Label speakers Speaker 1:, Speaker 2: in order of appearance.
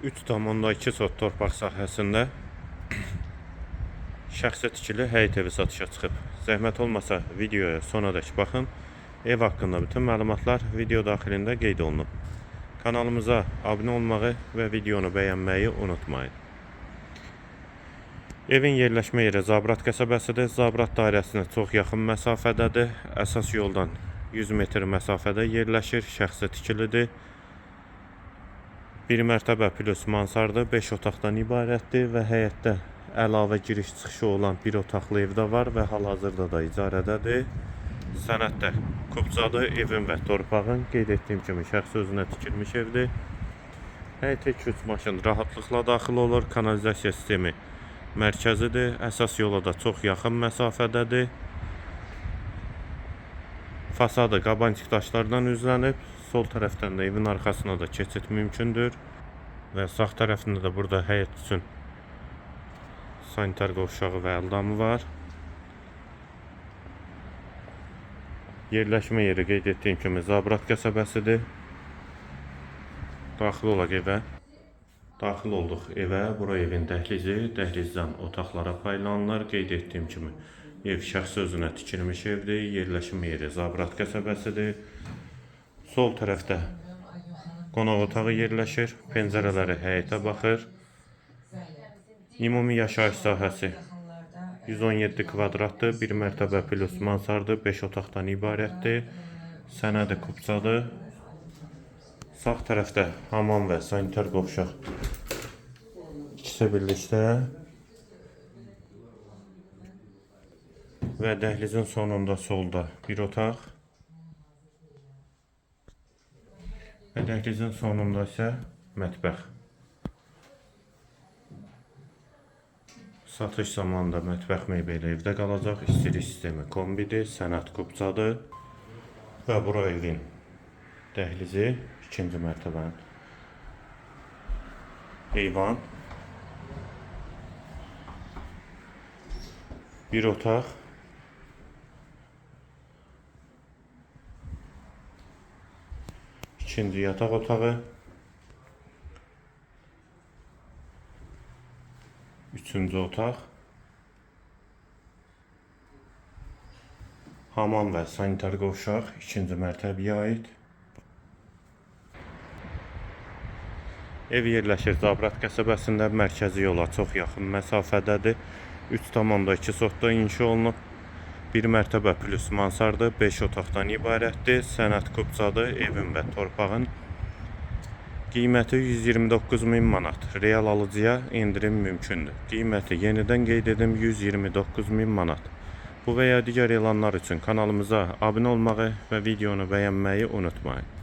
Speaker 1: 3,2 sot torpaq sahəsində şəxsi tikili həyət evi satışa çıxıb. Zəhmət olmasa videoya sonadək baxın. Ev haqqında bütün məlumatlar video daxilində qeyd olunub. Kanalımıza abunə olmağı və videonu bəyənməyi unutmayın. Evin yerləşmə yeri Zabrat qəsəbəsidir. Zabrat dairəsinə çox yaxın məsafədədir. Əsas yoldan 100 metr məsafədə yerləşir. Şəxsi tikilidir. 1 mərtəbə plus mansardı, 5 otaqdan ibarətdir və həyətdə əlavə giriş-çıxışı olan bir otaqlı evdə var və hal-hazırda da icarədədir. Sənəddə kupçadır, evin və torpağın qeyd etdiyim kimi şəxsi özünə tikilmiş evdir. Həyətə 2-3 maşın rahatlıqla daxil olur. Kanalizasiya sistemi mərkəzidir. Əsas yola da çox yaxın məsafədədir. Fasadı qabançıq daşlardan üzlənib. Sol tərəfdən də evin arxasına da keçid mümkündür. Və sağ tərəfində də burada həyət üçün sanitar qovşağı və əldamı var. Yerləşmə yeri qeyd etdiyim kimi Zabrat qəsəbəsidir. Daxil olaq evə. Daxil olduq evə. Bura evin dəhlizi. Dəhlizdən otaqlara paylanılır. Qeyd etdiyim kimi ev şəxsi özünə tikilmiş evdir. Yerləşmə yeri Zabrat qəsəbəsidir. Sol tərəfdə qonaq otağı yerləşir. Pəncərələri həyətə baxır. Ümumi yaşayış sahəsi 117 kvadratdır, 1 mərtəbə plus mansardı, 5 otaqdan ibarətdir. Sənədi kupçadır. Sağ tərəfdə hamam və sanitar qovşaq ikisi birlikdə və dəhlizin sonunda solda bir otaq və dəhlizin sonunda isə mətbəx. Satış zamanında mətbəx mebeli evdə qalacaq. İstilik sistemi kombidir, sənəd kupçadır və bura evin dəhlizi, 2-ci mərtəbənin eyvan, bir otaq, ikinci yataq otağı, üçüncü otaq, hamam və sanitar qovşaq 2-ci mərtəbəyə aid. Ev yerləşir Zabrat qəsəbəsində, mərkəzi yola çox yaxın məsafədədir. 3,2 sotda inşa olunub. 1 mərtəbə plus mansardı, 5 otaqdan ibarətdir. Sənəd kupçadır, evin və torpağın. Qiyməti 129.000 manat. Real alıcıya indirim mümkündür. Qiyməti yenidən qeyd edim 129.000 manat. Bu və ya digər elanlar üçün kanalımıza abunə olmağı və videonu bəyənməyi unutmayın.